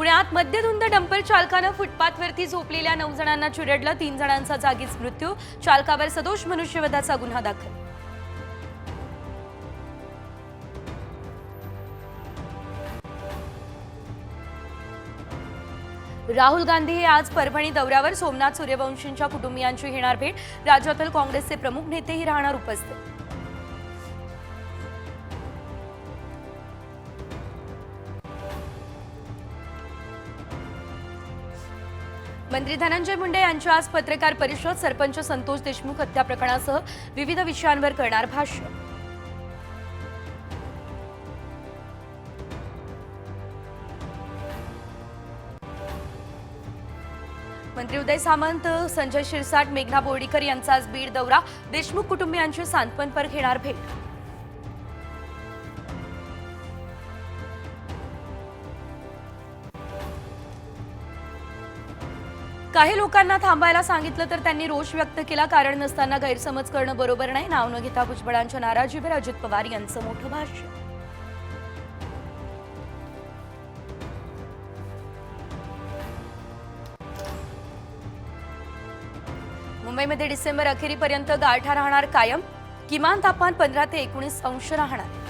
पुण्यात मद्यधुंद डंपर चालकानं फुटपाथवरती झोपलेल्या 9 जणांना चिरडलं। 3 जणांचा जागीच मृत्यू। चालकावर सदोष मनुष्यवधाचा गुन्हा दाखल। राहुल गांधी हे आज परभणी दौऱ्यावर। सोमनाथ सूर्यवंशींच्या कुटुंबियांची घेणार भेट। राज्यातील काँग्रेसचे प्रमुख नेतेही राहणार उपस्थित। मंत्री धनंजय मुंडे यांची आज पत्रकार परिषद। सरपंच संतोष देशमुख हत्या प्रकरणासह विविध विषयांवर करणार भाष्य। मंत्री उदय सामंत, संजय शिरसाट, मेघना बोर्डीकर यांचा आज बीड दौरा। देशमुख कुटुंबियांची सांत्वनपर घेणार भेट। काही लोकांना थांबायला सांगितलं तर त्यांनी रोष व्यक्त केला। कारण नसताना गैरसमज करणं बरोबर नाही। नाव न घेता भुजबळांच्या नाराजीवर अजित पवार यांचं मोठं भाष्य। मुंबईमध्ये डिसेंबर अखेरीपर्यंत गारठा राहणार कायम। किमान तापमान 15 ते 19 अंश राहणार।